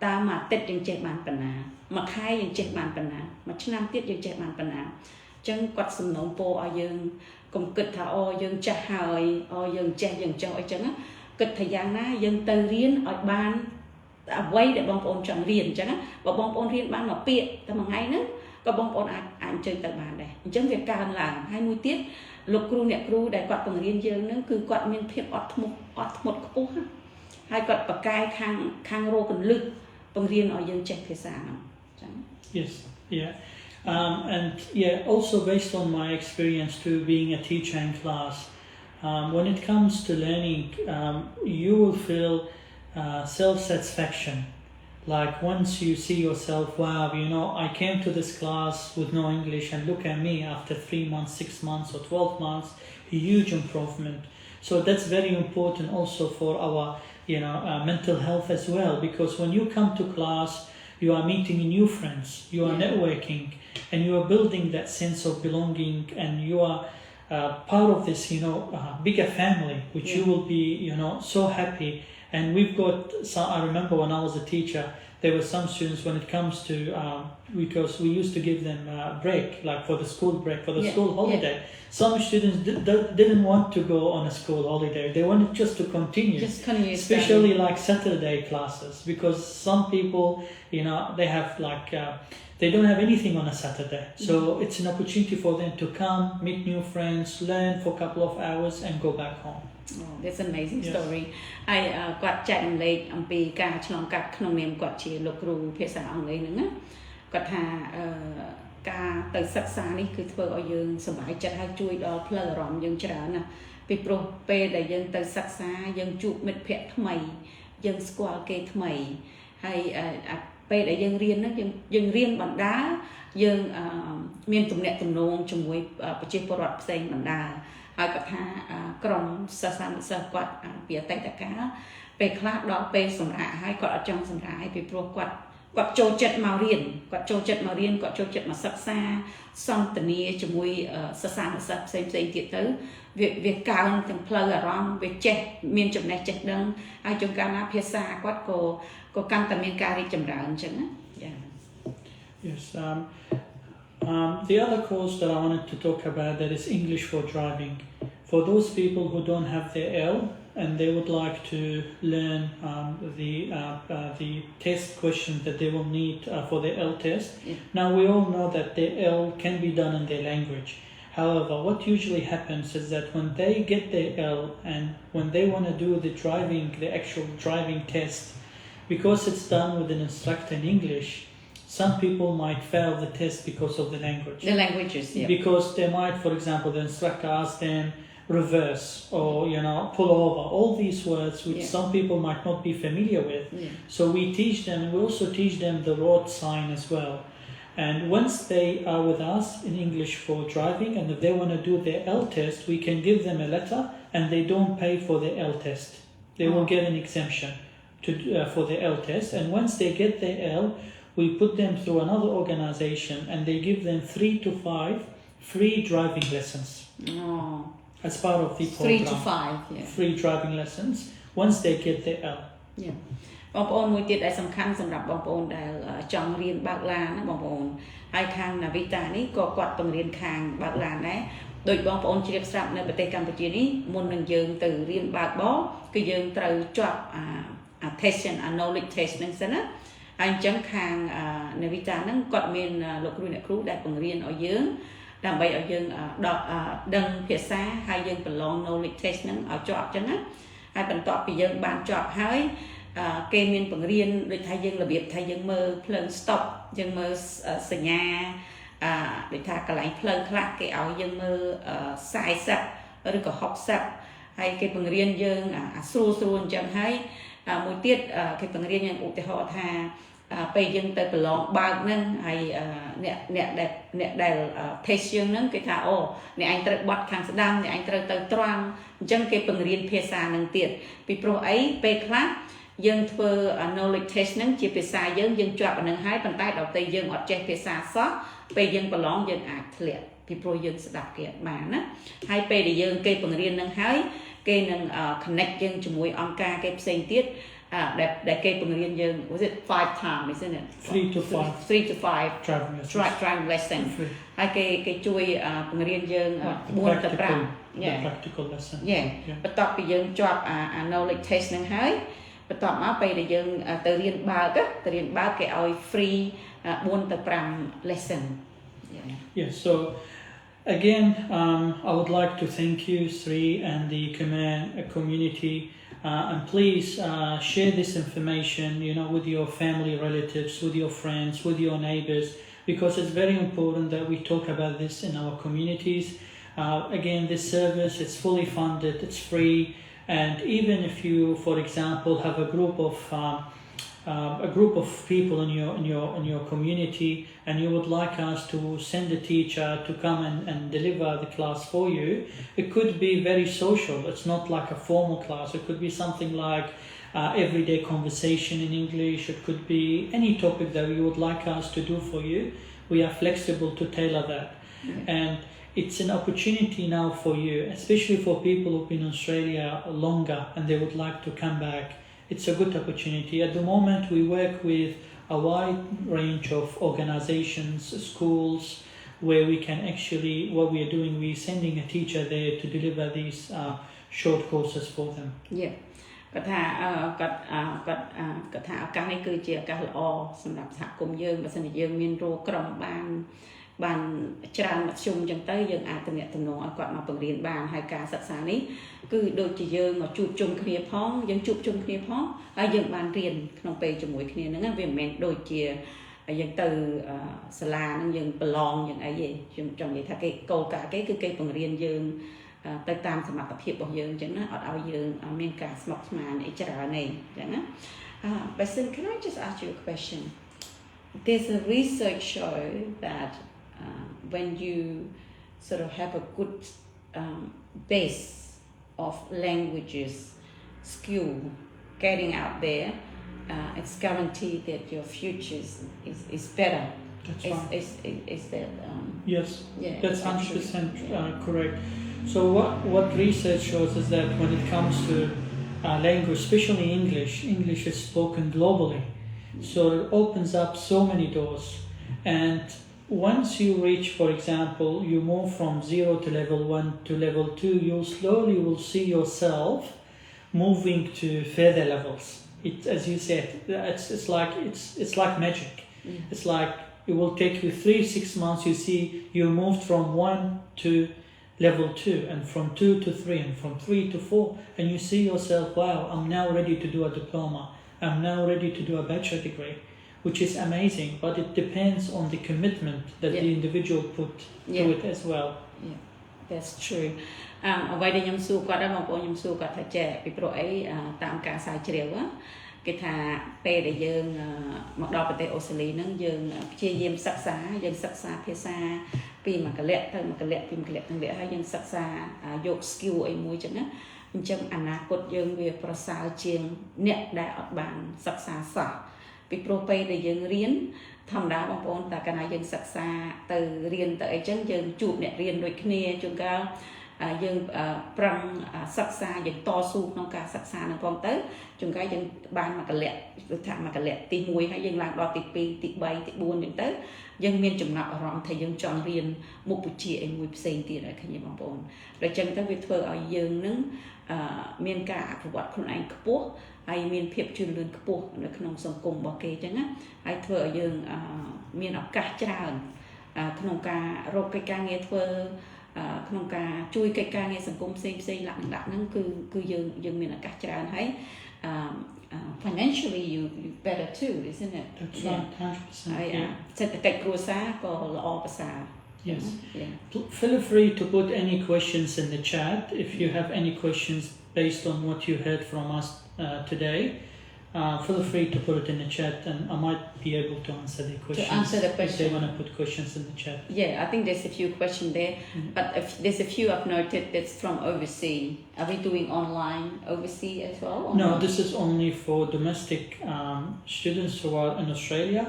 តាមមួយអាទិត្យយើងចេះបានប៉ុណ្ណាមួយខែយើងចេះបានប៉ុណ្ណាមួយឆ្នាំទៀតយើងចេះបានប៉ុណ្ណាអញ្ចឹងគាត់សំណូមពរឲ្យយើងកុំគិតថាអូយើងចេះហើយអូយើងចេះយើងចុះអីចឹងណាគិតថាយ៉ាងណាយើងទៅរៀនឲ្យបានអ្វីដែលបងប្អូនចង់រៀនអញ្ចឹងបើបងប្អូនរៀនបានមួយពាក្យតែមួយថ្ងៃហ្នឹងក៏បងប្អូនអាចអញ្ជើញទៅបានដែរអញ្ចឹងវាកើនឡើងហើយមួយទៀតលោកគ្រូអ្នកគ្រូដែលគាត់បង្រៀនយើងហ្នឹងគឺគាត់មានភាពអត់ធ្មត់ខ្ពស់ហើយគាត់ប្រកែកខាងរកកន្លឹះបង្រៀនឲ្យយើងចេះភាសាហ្នឹងអញ្ចឹង Yes, yeah. And yeah, also based on my experience to being a teacher in class, when it comes to learning, you will feel self-satisfaction. Like once you see yourself, wow, I came to this class with no English, and look at me after 3 months, 6 months or 12 months, huge improvement. So that's very important also for our, mental health as well, because when you come to class, you are meeting new friends, you are networking, and you are building that sense of belonging, and you are part of this, bigger family, which you will be, so happy. And we've got, I remember when I was a teacher, there were some students when it comes to, because we used to give them a break, like for the school break, for the school holiday. Some students didn't want to go on a school holiday. They wanted just to continue. Especially like Saturday classes, because some people, they have like, they don't have anything on a Saturday. So it's an opportunity for them to come, meet new friends, learn for a couple of hours and go back home. Oh, that's an amazing story. ហើយគាត់ចែករំលែកអំពីការឆ្លងកាត់ក្នុងនាមគាត់ជាលោកគ្រូភាសាអង់គ្លេសហ្នឹងណាគាត់ថាការទៅសិក្សានេះគឺធ្វើឲ្យយើងសប្បាយចិត្តហើយជួយដល់ផ្លូវអារម្មណ៍យើងច្រើនណាពីព្រោះពេលដែលយើងទៅសិក្សាយើងជួបមិត្តភ័ក្តិថ្មីយើងស្គាល់គេថ្មីហើយពេលដែលយើងរៀនហ្នឹងយើងរៀនបណ្ដាយើងមានទំនាក់ទំនងជាមួយប្រជាពលរដ្ឋផ្សេងបណ្ដាហើយគាត់ថាក្រុមសិស្សានុសិស្សគាត់ពីអតីតកាលពេលខ្លះដល់ពេលសម្រាប់ហើយគាត់អត់ចង់សម្រាប់ហើយពីព្រោះគាត់ចូលចិត្តមករៀនគាត់ចូលចិត្តមករៀនគាត់ចូលចិត្តមកសិក្សាសន្ទនាជាមួយសិស្សានុសិស្សផ្សេងទៀតទៅវាកើនទាំងផ្លូវអារម្មណ៍វាចេះមានចំណេះចេះដឹងហើយជួនកាលណាភាសាគាត់ក៏កាន់តែមានការរីកចម្រើនអញ្ចឹងណា Yes. The other course that I wanted to talk about, that is English for driving. For those people who don't have their L and they would like to learn the test questions that they will need for the L test. Now we all know that the L can be done in their language. However, what usually happens is that when they get their L and when they want to do the actual driving test, because it's done with an instructor in English, some people might fail the test because of the language. The languages, yeah. Because they might, for example, the instructor asks them reverse or, pull over, all these words which some people might not be familiar with. So we teach them, and we also teach them the road sign as well. And once they are with us in English for driving, and if they want to do their L test, we can give them a letter and they don't pay for the L test. They will get an exemption for the L test. And once they get their L, we put them through another organization and they give them 3 to 5 free driving lessons. As part of the program. 3 to 5, yeah. Free driving lessons once they get their L. Yeah. បងប្អូនមួយទៀតដែលសំខាន់សម្រាប់បងប្អូនដែលចង់រៀនបើកឡានណាបងប្អូនហើយខាង Navita នេះក៏គាត់បង្រៀនខាងបើកឡានដែរ ដោយបងប្អូនជ្រាបស្រាប់នៅប្រទេសកម្ពុជានេះមុននឹងយើងទៅរៀនបើកបរគឺយើងត្រូវជាប់test knowledge test ហ្នឹងសិនណាហើយអញ្ចឹងខាងនាវិតាហ្នឹងគាត់មានលោកគ្រូអ្នកគ្រូដែលបង្រៀនឲ្យយើងដើម្បីឲ្យយើងដឹងភាសាហើយយើងប្រឡង knowledge test ហ្នឹងឲ្យជាប់អញ្ចឹងណាហើយបន្ទាប់ពីយើងបានជាប់ហើយគេមានបង្រៀនដូចថាយើងរបៀបថាយើងមើលភ្លើង stop យើងមើលសញ្ញាដូចថាកន្លែងភ្លើងខ្លះគេឲ្យយើងមើល40ឬក៏60ហើយគេបង្រៀនយើងស្រួលអញ្ចឹងហើយមួយទៀតគេបង្រៀនយើងឧទាហរណ៍ថាពេលយើងទៅប្រឡងបើកហ្នឹងហើយអ្នកដែល test យើងហ្នឹងគេថាអូអ្នកឯងត្រូវបត់ខាងស្ដាំអ្នកឯងត្រូវទៅត្រង់អញ្ចឹងគេបង្រៀនភាសាហ្នឹងទៀតពីព្រោះអីពេលខ្លះយើងធ្វើ knowledge test ហ្នឹងជាភាសាយើងជាប់អានឹងហើយប៉ុន្តែដល់ទៅយើងអត់ចេះភាសាសោះពេលយើងប្រឡងយើងអាចធ្លាក់ពីព្រោះយើងស្ដាប់គេអត់បានណាហើយពេលដែលយើងគេបង្រៀនហ្នឹងហើយគេនឹង connect យើងជាមួយអង្គការគេផ្សេងទៀតដែលគេបង្រៀនយើង was it 5 times isn't it 3 to 5 driving lesson ហើយគេជួយបង្រៀនយើង4ទៅ5 practical lesson បន្ទាប់ពីយើងជាប់knowledge test ហ្នឹងហើយបន្ទាប់មកពេលដែលយើងទៅរៀនបើកគេឲ្យ free 4ទៅ5 lesson so again I would like to thank you Sri and the community and please share this information with your family relatives with your friends with your neighbors because it's very important that we talk about this in our communities again this service is fully funded it's free and even if you for example have a group of people in your community and you would like us to send a teacher to come and deliver the class for you it could be very social it's not like a formal class it could be something like everyday conversation in English it could be any topic that you would like us to do for you we are flexible to tailor that and it's an opportunity now for you especially for people who've been in Australia longer and they would like to come back it's a good opportunity. At the moment, we work with a wide range of organizations, schools, where we can actually, what we are doing, we're sending a teacher there to deliver these short courses for them. Yeah. គាត់ថាឱកាសនេះគឺជាឱកាសល្អសម្រាប់សហគមន៍យើងបើសិនជាយើងមានរោក្រុមបានច្រើនមធ្យមអញ្ចឹងទៅយើងអាចទំនាក់ទំនងឲ្យគាត់មកបង្រៀនបានហើយការសិក្សានេះគឺដូចជាយើងមកជួបជុំគ្នាផងយើងជួបជុំគ្នាផងហើយយើងបានរៀនក្នុងពេលជាមួយគ្នាហ្នឹងវាមិនមែនដូចជាយើងទៅសាលាហ្នឹងយើងប្រឡងយ៉ាងអីទេខ្ញុំចង់និយាយថាគេគោលការណ៍គេគឺគេបង្រៀនយើងទៅតាមសមត្ថភាពរបស់យើងអញ្ចឹងណាអត់ឲ្យយើងមានការស្មុគស្មាញអីច្រើនទេអញ្ចឹងណា But can I just ask you a question there's a research show that when you sort of have a good base of languages skill getting out there it's guaranteed that your future is better that's right is that yes that's 100% correct so what research shows is that when it comes to language especially English is spoken globally so it opens up so many doors and once you reach, for example, you move from 0 to level 1 to level 2, you slowly will see yourself moving to further levels. As you said, it's like magic. It's like it will take you 3-6 months. You see, you moved from 1 to level 2, and from 2 to 3, and from 3 to 4, and you see yourself, wow, I'm now ready to do a diploma. I'm now ready to do a bachelor degree. Which is amazing, but it depends on the commitment that the individual put to it as well. Yeah, that's true. អ្វីដែលខ្ញុំសួរគាត់ដែរបងប្អូនខ្ញុំសួរគាត់ថាចេះពីព្រោះអីតាមការស្រាវជ្រាវគេថាពេលដែលយើងមកដល់ប្រទេសអូស្ត្រាលីហ្នឹងយើងព្យាយាមសិក្សាភាសាពីមួយកលៈទៅមួយកលៈពីមួយកលៈទៅមួយកលៈហើយយើងសិក្សាយក skill អីមួយចឹងណាអញ្ចឹងអនាគតយើងវាប្រសើរជាងអ្នកដែលអត់បានសិក្សាសោះពីព្រោះពេលដែលយើងរៀនធម្មតាបងប្អូនតែកាលណាយើងសិក្សាទៅរៀនទៅអីចឹងយើងជួបអ្នករៀនដូចគ្នាជួនកាល យើងប្រឹងសិក្សាយើងតស៊ូក្នុងការសិក្សានឹងផងទៅជួនកាលយើងបានមួយកលៈគឺថាមួយកលៈទី1ហើយយើងឡើងដល់ទី2ទី3ទី4អញ្ចឹងទៅយើងមានចំណាប់អារម្មណ៍ថាយើងចង់រៀនមុខវិជ្ជាអីមួយផ្សេងទៀតហើយឃើញបងប្អូនដូច្នេះទៅវាធ្វើឲ្យយើងនឹងមានការអភិវឌ្ឍខ្លួនឯងខ្ពស់ហើយមានភាពជឿនលឿនខ្ពស់នៅក្នុងសង្គមរបស់គេអញ្ចឹងណាហើយធ្វើឲ្យយើងមានឱកាសច្រើនក្នុងការរកកិច្ចការងារធ្វើក្នុងការជួយកិច្ចការងារសង្គមផ្សេងៗលក្ខណៈហ្នឹងគឺយើងមានឱកាសច្រើនហើយfinancially you better too isn't it That's right 100%ហើយសេដ្ឋកិច្ចគ្រួសារក៏ល្អប្រសើរ Yes. Feel free to put any questions in the chat if you have any questions based on what you heard from us today. Feel free to put it in the chat and I might be able to answer the questions. To answer the question. If they want to put questions in the chat. Yeah, I think there's a few questions there, but if there's a few I've noted that's from overseas. Are we doing online overseas as well? No, this is only for domestic students who are in Australia.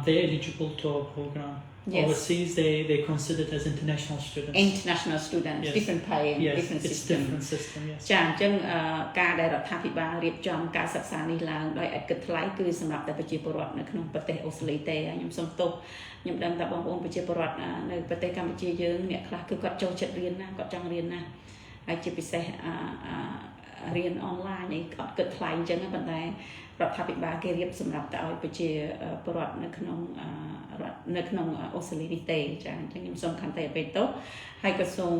They're eligible to our program. Yes. Overseas, they considered as international students. International students, Yes. different pay, Yes, different it's system. different system. Yes. ចាអញ្ចឹងការដែលរដ្ឋាភិបាលរៀបចំការសិក្សានេះឡើងដោយឥតគិតថ្លៃគឺសម្រាប់តែប្រជាពលរដ្ឋនៅក្នុងប្រទេសអូស្ត្រាលីទេខ្ញុំសូមទោសខ្ញុំដឹងថាបងប្អូនប្រជាពលរដ្ឋនៅប្រទេសកម្ពុជាយើងអ្នកខ្លះគឺគាត់ចូលចិត្តរៀនណាគាត់ចង់រៀនណាហើយជាពិសេសរៀនអនឡាញអីអត់គិតថ្លៃអញ្ចឹងប៉ុន្តែរដ្ឋាភិបាលគេរៀបសម្រាប់តែឲ្យប្រជាពលរដ្ឋនៅក្នុងអូស្ត្រាលីនេះទេចាអញ្ចឹងខ្ញុំសូមខន្តីអភ័យទោសហើយក៏សូម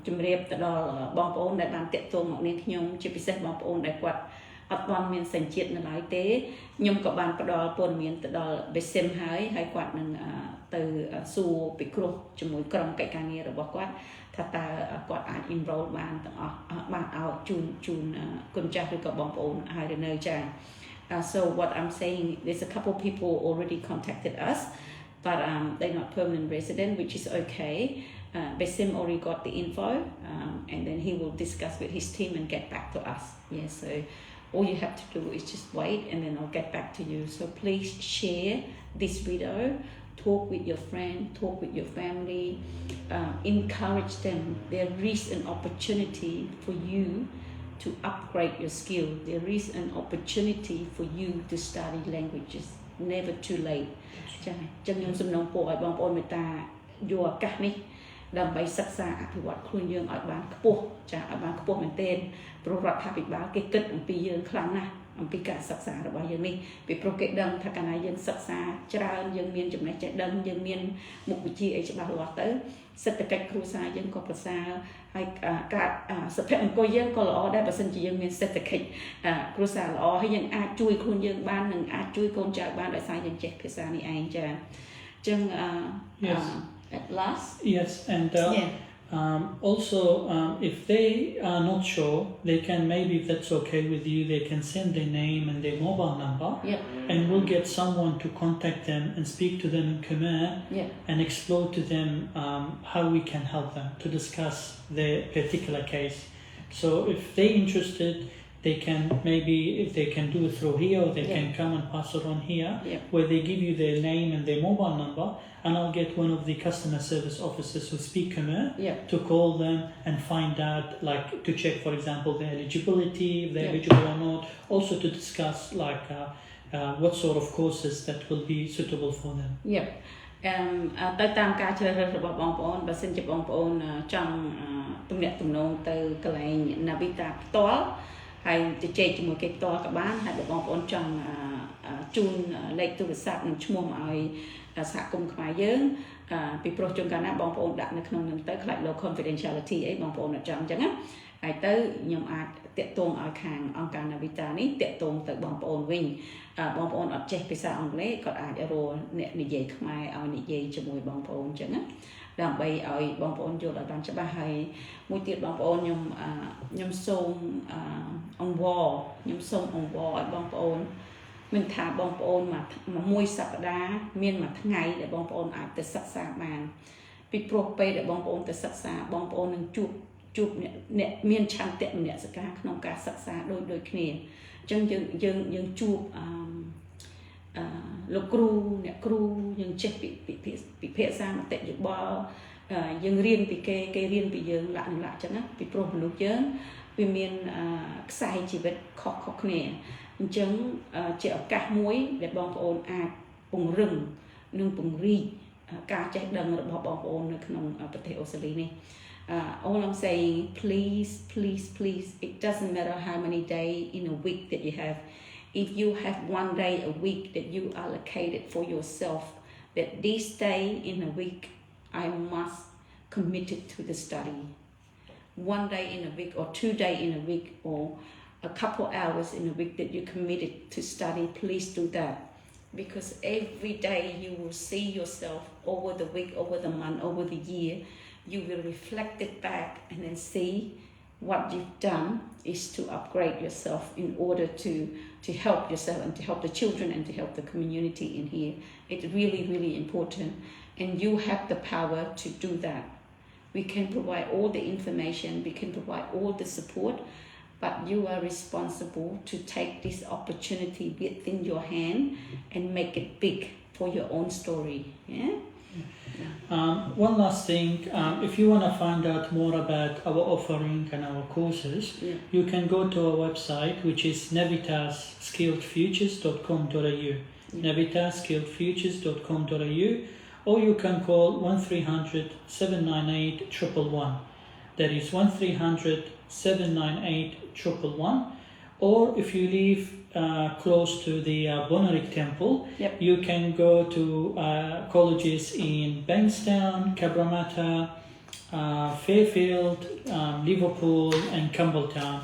ជម្រាបទៅដល់បងប្អូនដែលបានតាក់ទងមកនាងខ្ញុំជាពិសេសបងប្អូនដែលគាត់អត់ទាន់មានសញ្ជាតិនៅឡើយទេខ្ញុំក៏បានផ្ដល់ព័ត៌មានទៅដល់ BSIM ហើយគាត់នឹងទៅសួរពិគ្រោះជាមួយក្រុមកិច្ចការងាររបស់គាត់ថាតើគាត់អាច enroll បានទាំងអស់បានឲ្យជូនគុណចាស់ឬក៏បងប្អូនហើយឬនៅចាSo what I'm saying, there's a couple people already contacted us, but they're not permanent resident, which is okay. Basim already got the info, and then he will discuss with his team and get back to us. Yeah, so all you have to do is just wait, and then I'll get back to you. So please share this video, talk with your friend, talk with your family, encourage them. There is an opportunity for you to upgrade your skill. There is an opportunity for you to study languages. Never too late. ចាចឹងខ្ញុំសំណូមពរឲ្យបងប្អូនមេត្តាយកឱកាសនេះដើម្បីសិក្សាអភិវឌ្ឍខ្លួនយើងឲ្យបានខ្ពស់ចាឲ្យបានខ្ពស់មែនទែនព្រោះរដ្ឋាភិបាលគេគិតអំពីយើងខ្លាំងណាស់អំពីការសិក្សារបស់យើងនេះពីព្រោះគេដឹងថាកាលណាយើងសិក្សាច្រើនយើងមានចំណេះចេះដឹងយើងមានមុខវិជ្ជាអីច្បាស់លាស់ទៅសេដ្ឋកិច្ចគ្រួសារយើងក៏ប្រសើរហើយការសុភមង្គលយើងក៏ល្អដែរបើសិនជាយើងមានសេដ្ឋកិច្ចគ្រួសារល្អហើយយើងអាចជួយខ្លួនយើងបាននិងអាចជួយកូនចៅបានដោយសារយើងចេះភាសានេះឯងចាអញ្ចឹងat last Yes, and also if they are not sure, they can maybe, if that's okay with you, they can send their name and their mobile number, and we'll get someone to contact them and speak to them in Khmer and explore to them how we can help them to discuss their particular case. So if they're interested, they can maybe, if they can do it through here, or they can come and pass it on here, where they give you their name and their mobile number, and I'll get one of the customer service officers who speak Khmer to call them and find out, like to check, for example, their eligibility, if they're eligible or not, also to discuss like what sort of courses that will be suitable for them. ទៅតាមការជ្រើសរើសរបស់បងប្អូនបើសិនជាបងប្អូនចង់ទំនាក់ទំនងទៅកន្លែង Navita ផ្ទាល់ហើយទៅជែកជាមួយគេផ្ទាល់ក៏បានហើយបើបងប្អូនចង់ជូនលេខទូរស័ព្ទនិងឈ្មោះមកឲ្យសហគមន៍ខ្មែរយើងពីព្រោះជួនកាលណាបងប្អូនដាក់នៅក្នុងនឹងទៅខ្លាច low confidentiality អីបងប្អូនអត់ចង់អញ្ចឹងណាហើយទៅខ្ញុំអាចតាក់ទងឲ្យខាងអង្គការ Navita នេះតាក់ទងទៅបងប្អូនវិញបងប្អូនអត់ចេះភាសាអង់គ្លេសគាត់អាចរកអ្នកនិយាយខ្មែរឲ្យនិយាយជាមួយបងប្អូនអញ្ចឹងណាដើម្បីឲ្យបងប្អូនយល់ឲ្យបានច្បាស់ហើយមួយទៀតបងប្អូនខ្ញុំសូមអង្វរខ្ញុំសូមអង្វរឲ្យបងប្អូនមិនថាបងប្អូនមួយសប្តាហ៍មានមួយថ្ងៃដែលបងប្អូនអាចទៅសិក្សាបានពីព្រោះពេលដែលបងប្អូនទៅសិក្សាបងប្អូននឹងជួបអ្នកមានឆន្ទៈមនសិការក្នុងការសិក្សាដូចគ្នាអញ្ចឹងយើងជួបលោកគ្រូអ្នកគ្រូយើងចេះពិភាក្សាមតិយោបល់ យើងរៀនពីគេរៀនពីយើងឡាក់អញ្ចឹងណាពីព្រោះមនុស្សយើងវាមានខ្សែជីវិតខុសគ្នាអញ្ចឹងជាឱកាសមួយដែលបងប្អូនអាចពង្រឹងនិងពង្រីកការចេះដឹងរបស់បងប្អូននៅក្នុងប្រទេសអូស្ត្រាលីនេះall I'm saying please it doesn't matter how many days in a week that you have if you have one day a week that you allocated for yourself that this day in a week I must commit it to the study 1 day in a week or 2 days in a week or a couple hours in a week that you committed to study please do that because every day you will see yourself over the week over the month over the year you will reflect it back and then see what you've done is to upgrade yourself in order to help yourself and to help the children and to help the community in here. It's really important and you have the power to do that. We can provide all the information, we can provide all the support, but you are responsible to take this opportunity within your hand and make it big for your own story. Yeah? One last thing, if you want to find out more about our offering and our courses, you can go to our website, which is nevitasskilledfutures.com.au, nevitasskilledfutures.com.au, or you can call 1300 798 111. That is 1300 798 111. Or if you live close to the Bonarik Temple, you can go to colleges in Bankstown, Cabramatta, Fairfield, Liverpool and Campbelltown.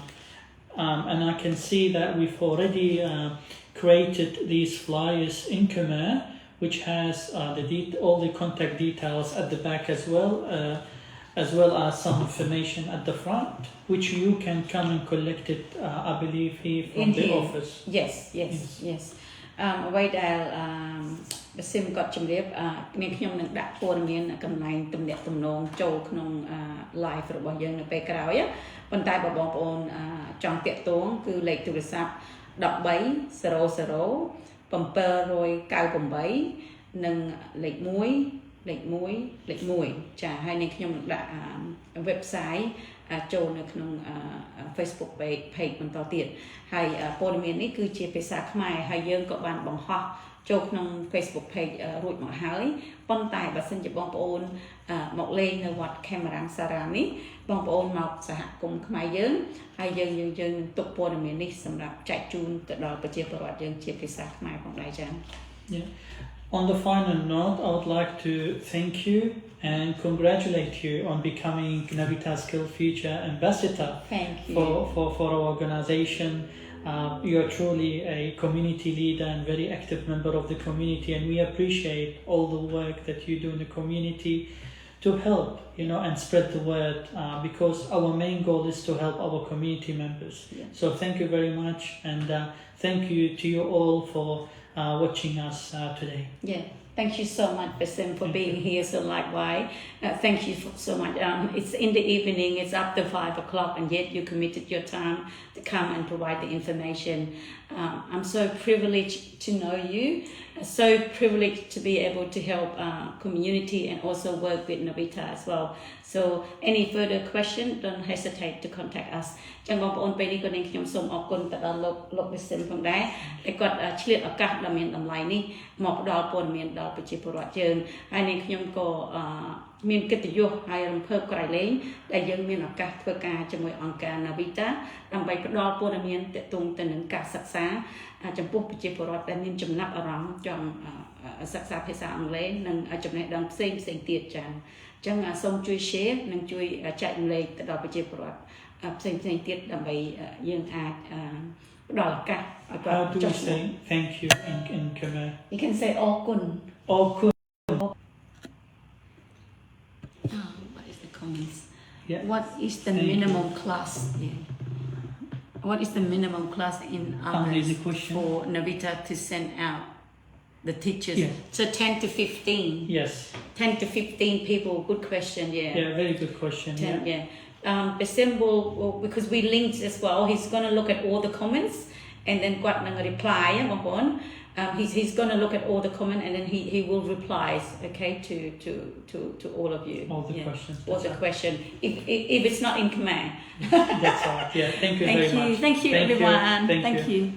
And I can see that we've already created these flyers in Khmer, which has all the contact details at the back as well as some information at the front, which you can come and collect it, I believe, here from the office. Yes. អ្វីដែលបសិមគាត់ជម្រាបនាងខ្ញុំនឹងដាក់ព័ត៌មានកន្លែងទំនាក់ទំនងចូលក្នុង live របស់យើងនៅពេលក្រោយប៉ុន្តែបើបងប្អូនចង់តាក់ទងគឺលេខទូរស័ព្ទ 1300 798 និងលេខ1ចាហើយនាងខ្ញុំនឹងដាក់ website ចូលនៅក្នុង Facebook page បន្តទៀតហើយព័ត៌មាននេះគឺជាភាសាខ្មែរហើយយើងក៏បានបង្ហោះចូលក្នុង Facebook page រួចមកហើយប៉ុន្តែបើសិនជាបងប្អូនមកលេងនៅវត្ត Camerang Sarang នេះបងប្អូនមកសហគមន៍ខ្មែរយើងហើយយើងនឹងទុកព័ត៌មាននេះសម្រាប់ចែកជូនទៅដល់ប្រជាពលរដ្ឋយើងជាភាសាខ្មែរផងដែរចា៎ On the final note, I would like to thank you and congratulate you on becoming Navitas Skilled Future Ambassador. Thank you. For our organization. You are truly a community leader and very active member of the community, and we appreciate all the work that you do in the community to help, and spread the word because our main goal is to help our community members. So thank you very much, and thank you to you all for watching us today. Thank you so much, Basim, for being here. So likewise, thank you so much. It's in the evening, it's after 5 o'clock, and yet you committed your time to come and provide the information. I'm so privileged to know you, so privileged to be able to help community and also work with Navita as well. So any further question, don't hesitate to contact us. ចឹងបងប្អូនពេលនេះក៏នាងខ្ញុំសូមអរគុណទៅដល់លោក Basim ផងដែរដែលគាត់ឆ្លៀតឱកាសដ៏មានតម្លៃនេះមកផ្ដល់ព័ត៌មានដល់ប្រជាពលរដ្ឋយើងហើយនាងខ្ញុំក៏មានកិត្តិយសហើយរំភើបក្រៃលែងដែលយើងមានឱកាសធ្វើការជាមួយអង្គការ Navita ដើម្បីផ្ដល់ព័ត៌មានទាក់ទងទៅនឹងការសិក្សាចំពោះប្រជាពលរដ្ឋដែលមានចំណាប់អារម្មណ៍ចង់សិក្សាភាសាអង់គ្លេសនិងចំណេះដឹងផ្សេងទៀតចា៎អញ្ចឹងសូមជួយ share និងជួយចែករំលែកទៅដល់ប្រជាពលរដ្ឋផ្សេងទៀតដើម្បីយើងអាចផ្ដល់ឱកាសឲ្យគាត់ How do we say thank you in Khmer? You can say អរគុណ What is the comments? What is the minimum class? What is the minimum class in others for Navita to send out the teachers? So 10 to 15. Yes. 10 to 15 people. Good question. Very good question. 10, Basim will, because we linked as well, he's going to look at all the comments and then got a reply, he's going to look at all the comment and then he will reply, okay, to all of you. All the questions. All the question. If it's not in Khmer. That's all. Yeah. Thank you very much. Thank you, everyone. Thank you.